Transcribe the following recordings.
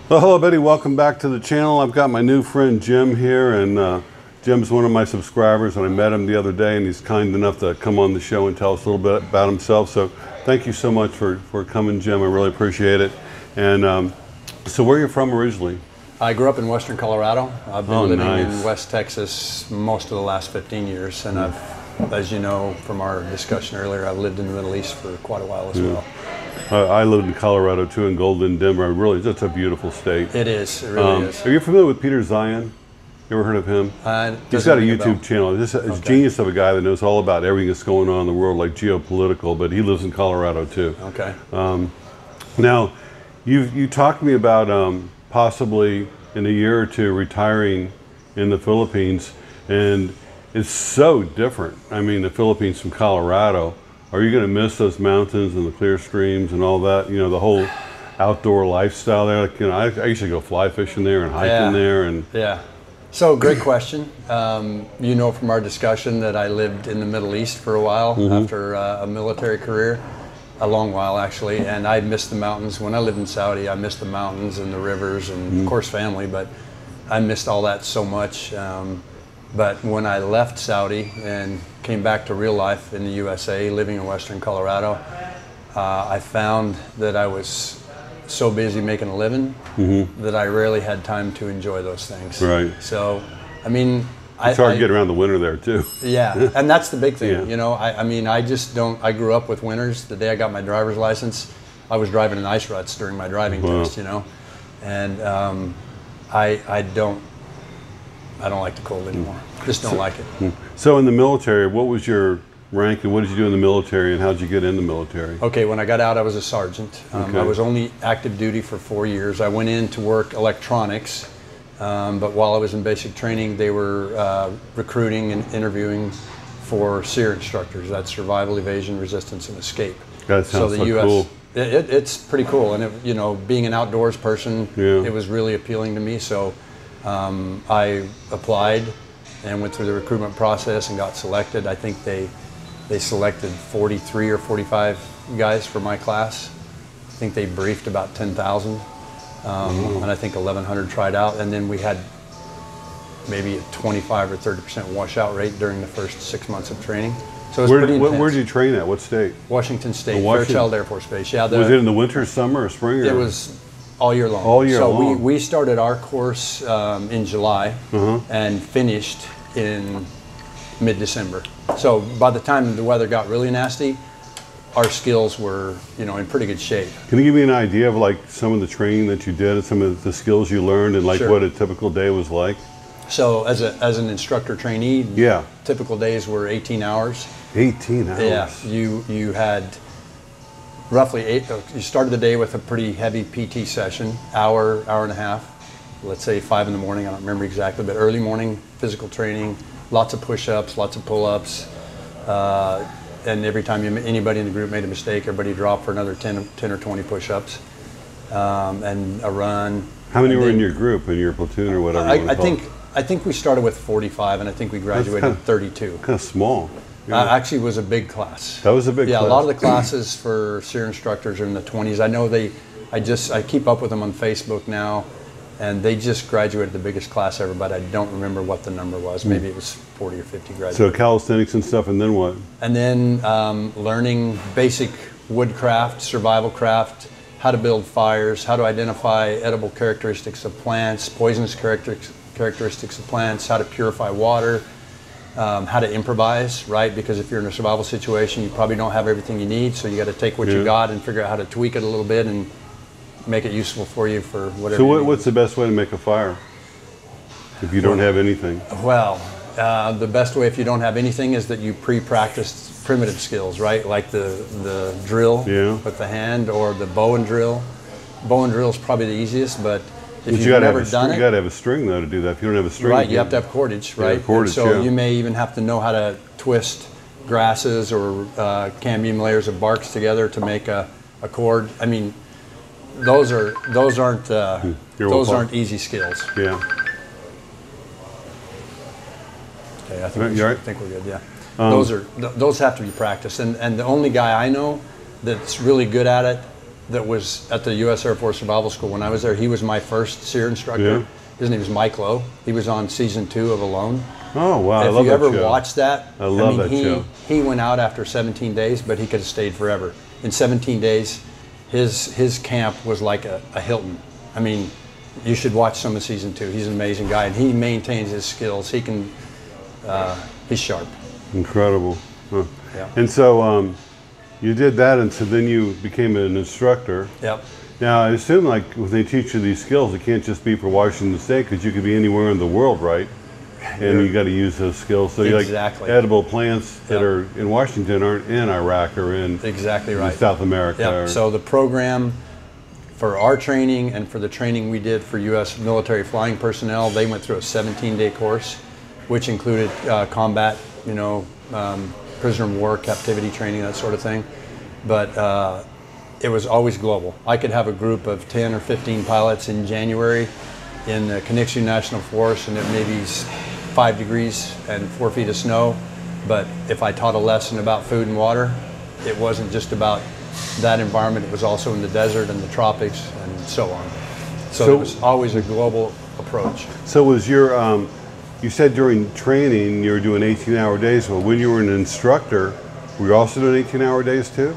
Well, hello, Betty. Welcome back to the channel. I've got my new friend Jim here, and Jim's one of my subscribers, and I met him the other day, and he's kind enough to come on the show and tell us a little bit about himself. So thank you so much for coming, Jim. I really appreciate it. And so where are you from originally? I grew up in western Colorado. I've been living nice. in West Texas most of the last 15 years, and as you know from our discussion earlier, I've lived in the Middle East for quite a while as well. I lived in Colorado too, in Golden, Denver. Really, that's a beautiful state. It is. It really is. Are you familiar with Peter Zeihan? You ever heard of him? He's got a YouTube channel. He's a genius of a guy that knows all about everything that's going on in the world, like geopolitical, but he lives in Colorado too. Okay. Now, you talked to me about possibly in a year or two retiring in the Philippines, and it's so different. I mean, the Philippines from Colorado. Are you going to miss those mountains and the clear streams and all that? You know, the whole outdoor lifestyle there. Like, you know, I used to go fly fishing there and hiking there. And yeah. So great question. You know from our discussion that I lived in the Middle East for a while after a military career, a long while actually, and I missed the mountains. When I lived in Saudi, I missed the mountains and the rivers and of course family, but I missed all that so much. But when I left Saudi and came back to real life in the USA, living in western Colorado, I found that I was so busy making a living that I rarely had time to enjoy those things. Right. So, I mean, it's hard to get around the winter there too. Yeah, and that's the big thing. Yeah. You know, I mean, I just don't. I grew up with winters. The day I got my driver's license, I was driving in ice ruts during my driving test. You know, and I don't like the cold anymore. Just don't like it. So in the military, what was your rank and what did you do in the military and how did you get in the military? Okay, when I got out, I was a sergeant. I was only active duty for 4 years. I went in to work electronics, but while I was in basic training, they were recruiting and interviewing for SERE instructors. That's survival, evasion, resistance, and escape. That sounds so cool. It's pretty cool, and you know, being an outdoors person, it was really appealing to me. So I applied and went through the recruitment process and got selected. I think they selected 43 or 45 guys for my class. I think they briefed about 10,000, and I think 1,100 tried out. And then we had maybe a 25 or 30% washout rate during the first 6 months of training. So it was pretty intense. Where did you train at? What state? Washington State, Fairchild Air Force Base. Yeah. Was it in the winter, summer, or spring? Or? It was all year long. All year long. So we started our course in July and finished in mid-December. So by the time the weather got really nasty, our skills were, you know, in pretty good shape. Can you give me an idea of like some of the training that you did and some of the skills you learned and like what a typical day was like? So as an instructor trainee, typical days were 18 hours. 18 hours? Yeah, you had roughly you started the day with a pretty heavy PT session, hour and a half, let's say 5 in the morning, I don't remember exactly, but early morning physical training, lots of push-ups, lots of pull-ups, and every time anybody in the group made a mistake, everybody dropped for another 10 or 20 push-ups, and a run. How many were in your group, in your platoon or whatever? I think we started with 45, and I think we graduated 32. Kind of small. Actually, it was a big class. That was a big class? Yeah, a lot of the classes for SERE instructors are in the 20s. I know I keep up with them on Facebook now, and they just graduated the biggest class ever, but I don't remember what the number was. Maybe it was 40 or 50 graduates. So calisthenics and stuff, and then what? And then learning basic woodcraft, survival craft, how to build fires, how to identify edible characteristics of plants, poisonous characteristics of plants, how to purify water, how to improvise, right? Because if you're in a survival situation, you probably don't have everything you need, so you got to take what you got and figure out how to tweak it a little bit and make it useful for you for whatever. So what's the best way to make a fire if you don't have anything? Well, the best way if you don't have anything is that you pre-practice primitive skills, right? Like the drill with the hand or the bow and drill. Bow and drill is probably the easiest, but if you've never done it, you got to have a string though to do that. If you don't have a string, right? You have to have cordage, right? Cordage, so you may even have to know how to twist grasses or cambium layers of barks together to make a cord. I mean, those aren't easy skills. Yeah. Okay, I think we're good. Yeah. Those have to be practiced, and the only guy I know that's really good at it that was at the U.S. Air Force Survival School when I was there. He was my first SEER instructor. Yeah. His name is Mike Lowe. He was on season 2 of Alone. Oh wow! I If love you that ever show. watched that, I love that show. He went out after 17 days, but he could have stayed forever. In 17 days, his camp was like a Hilton. I mean, you should watch some of season 2. He's an amazing guy, and he maintains his skills. He can, he's sharp. Incredible. Huh. Yeah. And so you did that, and so then you became an instructor. Yep. Now I assume like when they teach you these skills, it can't just be for Washington State because you could be anywhere in the world, right? And you got to use those skills. So you Exactly. like edible plants that Yep. are in Washington aren't in Iraq or in Exactly right. South America. Yep. Or, So the program for our training and for the training we did for U.S. military flying personnel, they went through a 17-day course, which included combat, prisoner of war, captivity training, that sort of thing. But it was always global. I could have a group of 10 or 15 pilots in January in the Canixie National Forest, and it may be 5 degrees and 4 feet of snow. But if I taught a lesson about food and water, it wasn't just about that environment. It was also in the desert and the tropics and so on. So it was always a global approach. So was your, you said during training you were doing 18-hour days. Well, when you were an instructor, were you also doing 18-hour days too?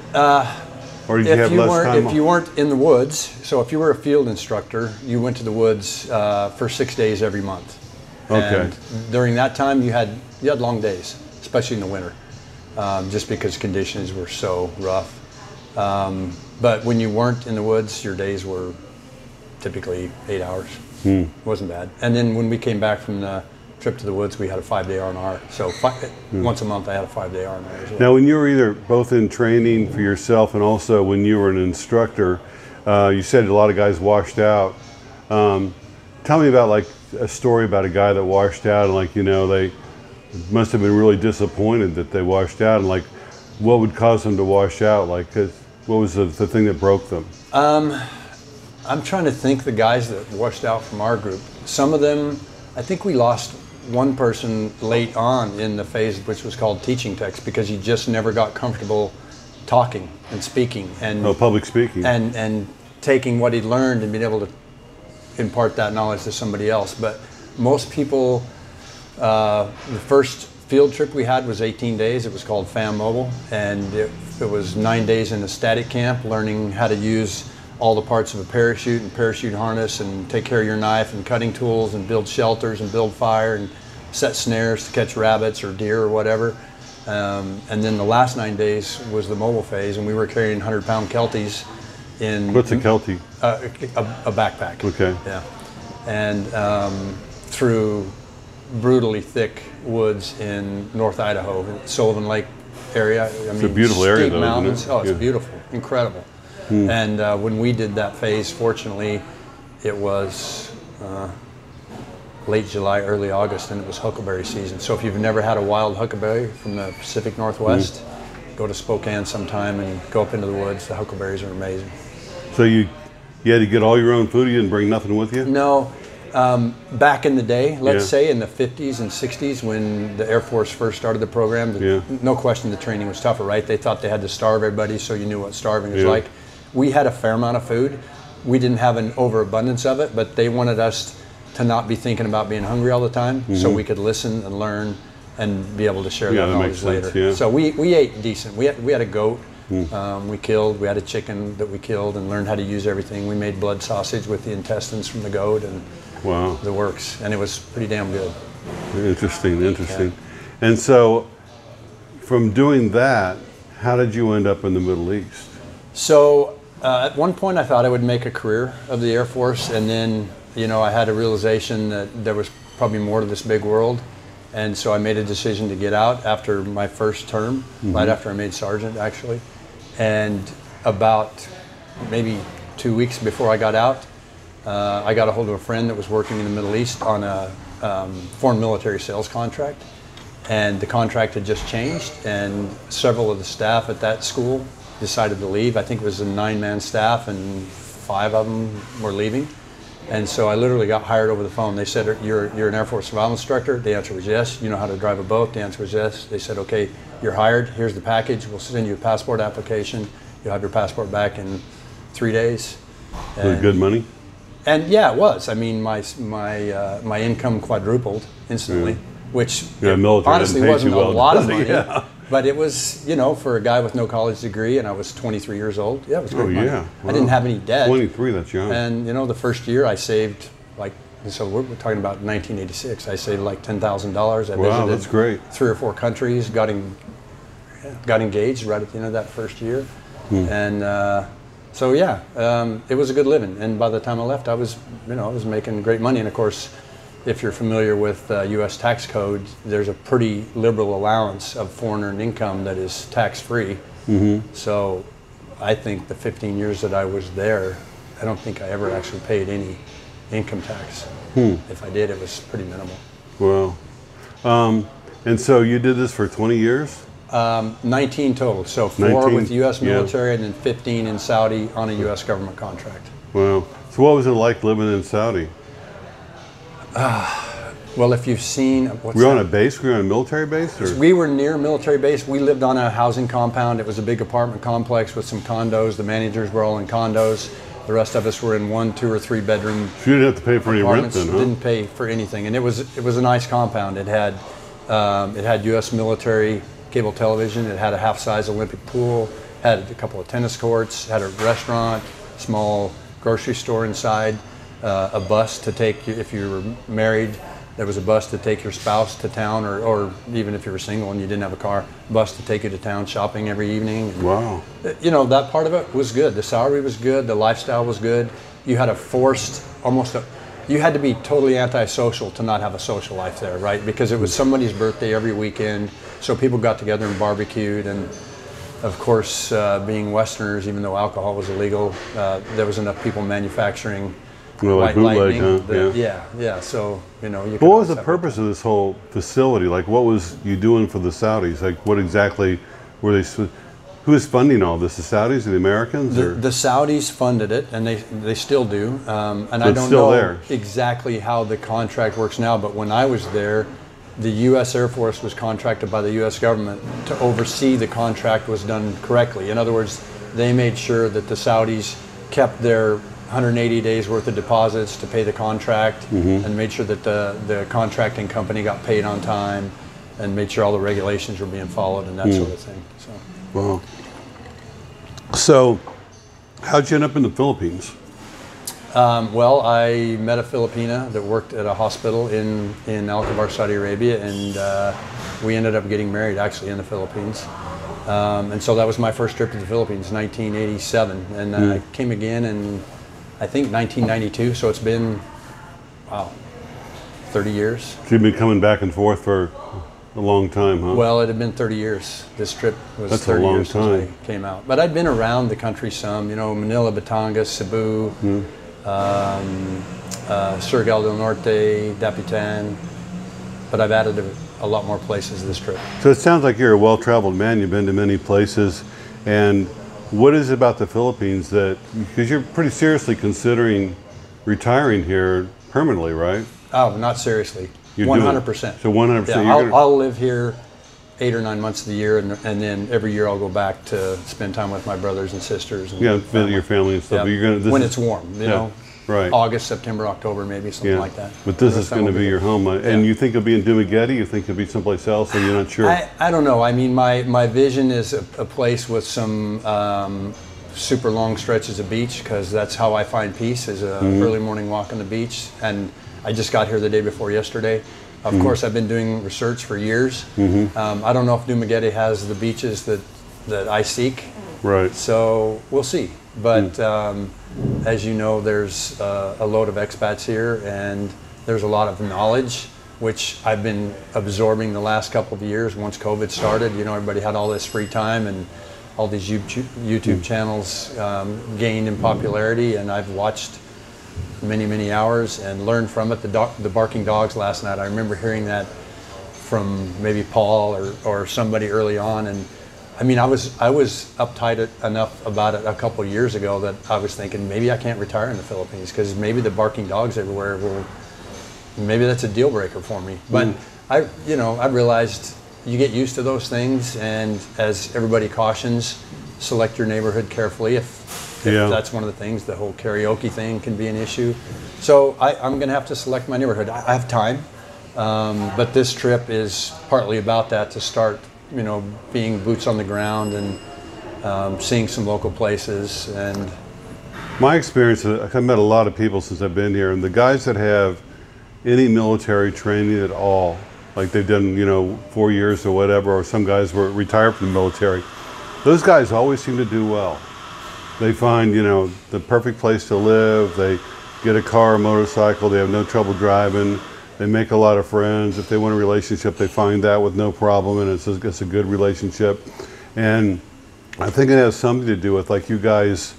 Or did you have less time? If you weren't in the woods, so if you were a field instructor, you went to the woods for 6 days every month. Okay. And during that time, you had long days, especially in the winter, just because conditions were so rough. But when you weren't in the woods, your days were typically 8 hours. It wasn't bad. And then when we came back from the trip to the woods, we had a 5-day R&R. So once a month, I had a 5-day R&R as well. Now, when you were either both in training for yourself and also when you were an instructor, you said a lot of guys washed out. Tell me about like a story about a guy that washed out and like, they must have been really disappointed that they washed out, and like what would cause them to wash out? Like, what was the thing that broke them? I'm trying to think the guys that washed out from our group. Some of them, I think we lost one person late on in the phase, which was called teaching text, because he just never got comfortable talking and speaking and Public speaking. and taking what he learned and being able to impart that knowledge to somebody else. But most people, the first field trip we had was 18 days. It was called FAM Mobile, and it was 9 days in a static camp, learning how to use all the parts of a parachute and parachute harness and take care of your knife and cutting tools and build shelters and build fire and set snares to catch rabbits or deer or whatever. And then the last 9 days was the mobile phase, and we were carrying 100-pound Kelties in... What's a Keltie? A backpack. Okay. Yeah. And through brutally thick woods in North Idaho, Sullivan Lake area. It's a beautiful area, steep though, mountains. isn't it? Oh, it's Yeah. beautiful, incredible. And when we did that phase, fortunately, it was late July, early August, and it was huckleberry season. So if you've never had a wild huckleberry from the Pacific Northwest, go to Spokane sometime and go up into the woods. The huckleberries are amazing. So you had to get all your own food. You didn't bring nothing with you? No. Back in the day, let's Yeah. say in the 50s and 60s, when the Air Force first started the program, Yeah. no question the training was tougher, right? They thought they had to starve everybody, so you knew what starving was Yeah. like. We had a fair amount of food. We didn't have an overabundance of it, but they wanted us to not be thinking about being hungry all the time, so we could listen and learn and be able to share Yeah, that that knowledge makes sense, later. yeah. So we ate decent. We had a goat. We killed. We had a chicken that we killed and learned how to use everything. We made blood sausage with the intestines from the goat and Wow. the works, and it was pretty damn good. Interesting. And so from doing that, how did you end up in the Middle East? So at one point I thought I would make a career of the Air Force, and then I had a realization that there was probably more to this big world, and so I made a decision to get out after my first term, right after I made sergeant actually. And about maybe 2 weeks before I got out, I got a hold of a friend that was working in the Middle East on a foreign military sales contract, and the contract had just changed, and several of the staff at that school decided to leave. I think it was a 9-man staff, and 5 of them were leaving. And so I literally got hired over the phone. They said, you're an Air Force survival instructor? The answer was yes. You know how to drive a boat? The answer was yes. They said, okay, you're hired. Here's the package. We'll send you a passport application. You'll have your passport back in 3 days. Was it good money? And yeah, it was. I mean, my income quadrupled instantly, which military honestly doesn't pay wasn't too a well, lot of does it? money. Yeah. But it was, for a guy with no college degree, and I was 23 years old. Yeah, it was great money. Yeah. I didn't have any debt. 23, that's young. And the first year I saved so we're talking about 1986. I saved like $10,000. I Wow, visited that's great. 3 or 4 countries. Got engaged right at the end of that first year, and so yeah, it was a good living. And by the time I left, I was making great money. And of course, if you're familiar with U.S. tax code, there's a pretty liberal allowance of foreign earned income that is tax free. So I think the 15 years that I was there, I don't think I ever actually paid any income tax. If I did, it was pretty minimal. Wow. And so you did this for 20 years? 19 total. So 4 19, with U.S. yeah. military, and then 15 in Saudi on a U.S. government contract. Wow. So what was it like living in Saudi? Well, if you've seen... Were you on a base? Were you on a military base? Or? We were near a military base. We lived on a housing compound. It was a big apartment complex with some condos. The managers were all in condos. The rest of us were in 1, 2, or 3 bedroom So you didn't have to pay for any rent apartments. then, huh? Didn't pay for anything, and it was a nice compound. It had U.S. military cable television. It had a half-size Olympic pool. Had a couple of tennis courts. Had a restaurant, small grocery store inside. A bus to take you if you were married. There was a bus to take your spouse to town, or even if you were single and you didn't have a car, a bus to take you to town shopping every evening. Wow. That part of it was good. The salary was good. The lifestyle was good. You had you had to be totally antisocial to not have a social life there, right? Because it was somebody's birthday every weekend, so people got together and barbecued. And of course, being Westerners, even though alcohol was illegal, there was enough people manufacturing. Well, like White bootleg, Lightning, huh? yeah. So you could. What was the purpose of this whole facility? Like, what was you doing for the Saudis? Like, what exactly were they? Who is funding all this? The Saudis or the Americans? The Saudis funded it, and they still do. And I it's don't still know there. exactly how the contract works now. But when I was there, the U.S. Air Force was contracted by the U.S. government to oversee the contract was done correctly. In other words, they made sure that the Saudis kept their 180 days worth of deposits to pay the contract, and made sure that the contracting company got paid on time, and made sure all the regulations were being followed and that sort of thing. So. Wow. So, how'd you end up in the Philippines? Well, I met a Filipina that worked at a hospital in Al-Kabar, Saudi Arabia, and we ended up getting married actually in the Philippines. And so that was my first trip to the Philippines, 1987, and I came again in, I think, 1992. So it's been, 30 years. So you've been coming back and forth for a long time, huh? Well, it had been 30 years. This trip was That's 30 a long years time. since I came out. But I'd been around the country some, Manila, Batangas, Cebu, Surigao del Norte, Dapitan. But I've added a lot more places this trip. So it sounds like you're a well-traveled man. You've been to many places. And what is it about the Philippines that, because you're pretty seriously considering retiring here permanently, right? Oh, not seriously. You're 100%. So 100%. Yeah, I'll live here 8 or 9 months of the year, and then every year I'll go back to spend time with my brothers and sisters. And visit your family and stuff. Yeah. But you're gonna, when it's warm, you know. Right. August, September, October, maybe something like that. But this is going to be your home. And you think it'll be in Dumaguete? You think it'll be someplace else? Or you're not sure? I don't know. I mean, my vision is a place with some super long stretches of beach, because that's how I find peace, is an early morning walk on the beach. And I just got here the day before yesterday. Of course, I've been doing research for years. I don't know if Dumaguete has the beaches that I seek. Right. So we'll see. But as you know, there's a load of expats here, and there's a lot of knowledge, which I've been absorbing the last couple of years. Once COVID started, everybody had all this free time, and all these YouTube channels gained in popularity, and I've watched many hours and learned from it. The barking dogs last night, I remember hearing that from maybe Paul or somebody early on, and I mean, I was uptight enough about it a couple of years ago that I was thinking maybe I can't retire in the Philippines, because maybe the barking dogs everywhere maybe that's a deal breaker for me. But I realized you get used to those things, and as everybody cautions, select your neighborhood carefully. If Yeah. that's one of the things. The whole karaoke thing can be an issue. So I'm going to have to select my neighborhood. I have time, but this trip is partly about that, to start, being boots on the ground and seeing some local places. And My experience, I've met a lot of people since I've been here, and the guys that have any military training at all, like they've done, 4 years or whatever, or some guys were retired from the military, those guys always seem to do well. They find, the perfect place to live. They get a car or motorcycle. They have no trouble driving. They make a lot of friends. If they want a relationship, they find that with no problem, and it's a good relationship. And I think it has something to do with, like you guys,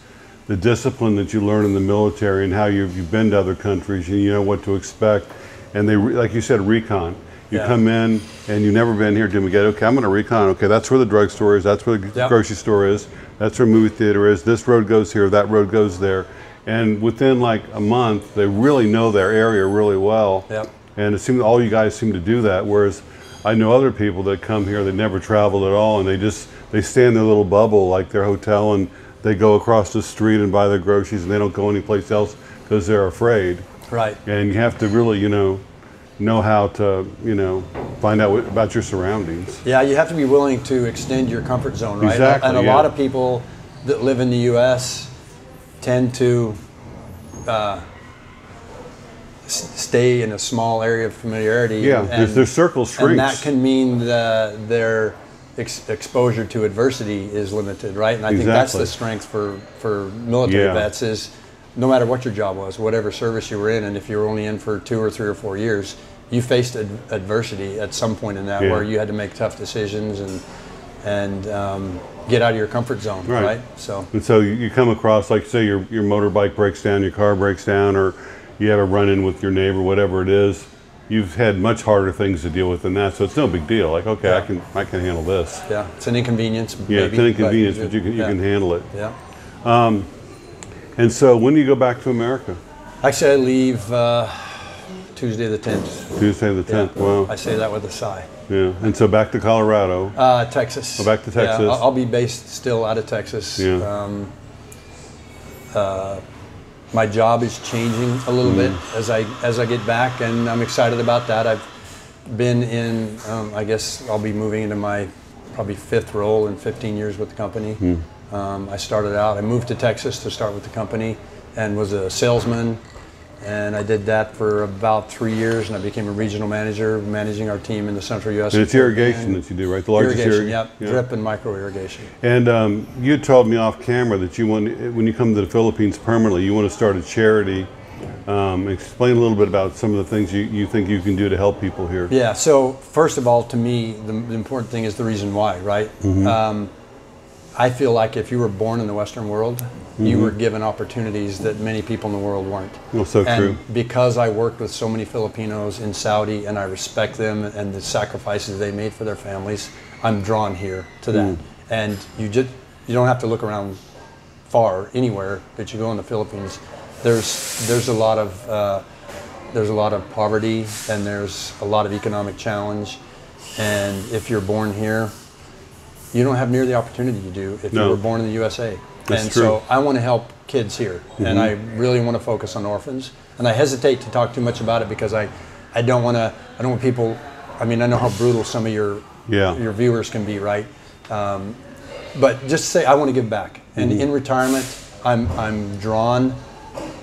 the discipline that you learn in the military and how you've been to other countries and you know what to expect. And they, like you said, recon. You come in and you've never been here, Jimmy. Get okay, I'm going to recon. Okay, that's where the drugstore is. That's where the grocery store is. That's where the movie theater is. This road goes here. That road goes there. And within like a month, they really know their area really well. Yep. And it seems all you guys seem to do that. Whereas I know other people that come here that never traveled at all, and they stay in their little bubble, like their hotel, and they go across the street and buy their groceries, and they don't go anyplace else because they're afraid. Right. And you have to really, know how to, find out about your surroundings. Yeah, you have to be willing to extend your comfort zone, right? Exactly, and a lot of people that live in the U.S. tend to stay in a small area of familiarity. Yeah, and their circle shrinks. And that can mean that their exposure to adversity is limited, right? And I think that's the strength for military vets is, no matter what your job was, whatever service you were in, and if you were only in for 2 or 3 or 4 years, you faced adversity at some point in that where you had to make tough decisions and get out of your comfort zone, right? So you come across, like say your motorbike breaks down, your car breaks down, or you have a run-in with your neighbor, whatever it is. You've had much harder things to deal with than that, so it's no big deal. Like, okay, I can handle this. Yeah, it's an inconvenience. Yeah, maybe, it's an inconvenience, but you can handle it. Yeah. And so, when do you go back to America? Actually, I leave Tuesday the 10th. Tuesday the 10th. Yeah. Wow. I say that with a sigh. Yeah. And so back to Colorado. Texas. Oh, back to Texas. Yeah, I'll be based still out of Texas. Yeah. My job is changing a little bit as I get back, and I'm excited about that. I've been in, I guess I'll be moving into my probably 5th role in 15 years with the company. I moved to Texas to start with the company and was a salesman, and I did that for about 3 years, and I became a regional manager, managing our team in the central U.S. And it's irrigation that you do, right? The largest irrigation. Yeah, drip and micro irrigation. And you told me off camera that when you come to the Philippines permanently, you want to start a charity. Explain a little bit about some of the things you think you can do to help people here. Yeah, so first of all, to me, the important thing is the reason why, right? I feel like if you were born in the Western world, you were given opportunities that many people in the world weren't. Well, so true. Because I worked with so many Filipinos in Saudi, and I respect them and the sacrifices they made for their families, I'm drawn here to that. And you don't have to look around far anywhere that you go in the Philippines. There's a lot of poverty, and there's a lot of economic challenge, and if you're born here, you don't have near the opportunity you do if you were born in the USA. That's true. So I want to help kids here, and I really want to focus on orphans. And I hesitate to talk too much about it because I don't want people. I mean, I know how brutal some of your viewers can be, right? But just say I want to give back. And in retirement, I'm drawn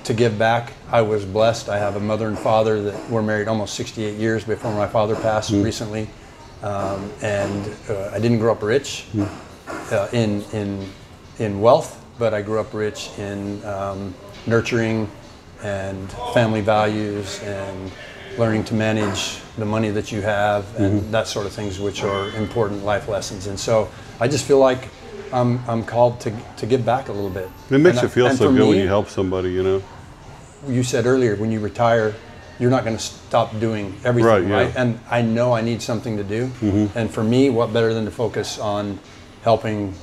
to give back. I was blessed. I have a mother and father that were married almost 68 years before my father passed recently. And I didn't grow up rich in wealth, but I grew up rich in nurturing and family values and learning to manage the money that you have and that sort of things, which are important life lessons. And so I just feel like I'm called to give back a little bit. It makes you feel so good when you help somebody, You said earlier, when you retire, you're not going to stop doing everything, right? And I know I need something to do. And for me, what better than to focus on helping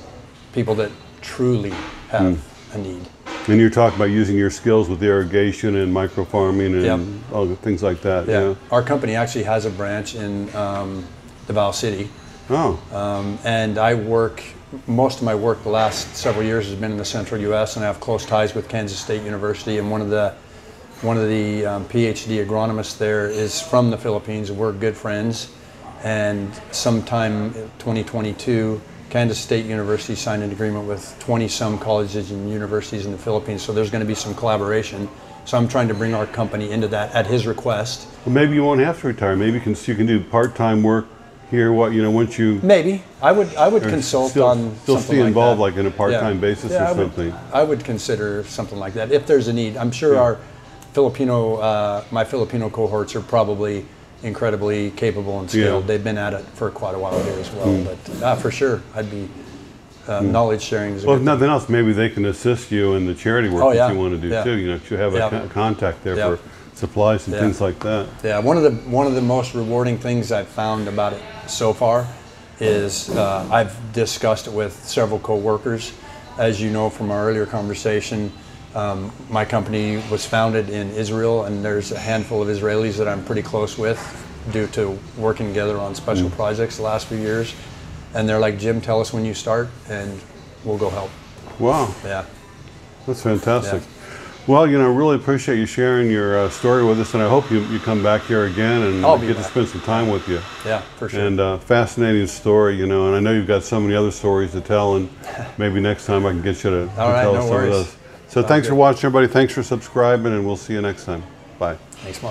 people that truly have a need. And you're talking about using your skills with irrigation and micro farming and all the things like that. Yeah. Our company actually has a branch in Davao City. Oh. And I work most of my work the last several years has been in the central U.S. and I have close ties with Kansas State University, and one of the PhD agronomists there is from the Philippines. We're good friends, and sometime in 2022, Kansas State University signed an agreement with 20-some colleges and universities in the Philippines, so there's going to be some collaboration. So I'm trying to bring our company into that at his request. Well, maybe you won't have to retire. Maybe you can do part-time work here. Once you maybe I would consult on still something stay like involved, that. like in a part-time basis or something. I would consider something like that if there's a need. I'm sure our my Filipino cohorts are probably incredibly capable and skilled. Yeah. They've been at it for quite a while here as well. But for sure, I'd be knowledge sharing is a Well, if good nothing else, maybe they can assist you in the charity work Oh, that yeah. you want to do Yeah. too. If you have a contact there Yeah. for supplies and Yeah. things like that. Yeah, one of the most rewarding things I've found about it so far is I've discussed it with several coworkers. As you know from our earlier conversation, my company was founded in Israel, and there's a handful of Israelis that I'm pretty close with due to working together on special projects the last few years. And they're like, Jim, tell us when you start, and we'll go help. Wow, Yeah. that's fantastic. Yeah. Well, really appreciate you sharing your story with us, and I hope you come back here again and I'll be get to back. spend some time with you. Yeah, for sure. And fascinating story, and I know you've got so many other stories to tell, and maybe next time I can get you to All right, tell no us some of worries. those. So thanks for watching, everybody. Thanks for subscribing, and we'll see you next time. Bye. Thanks, Mark.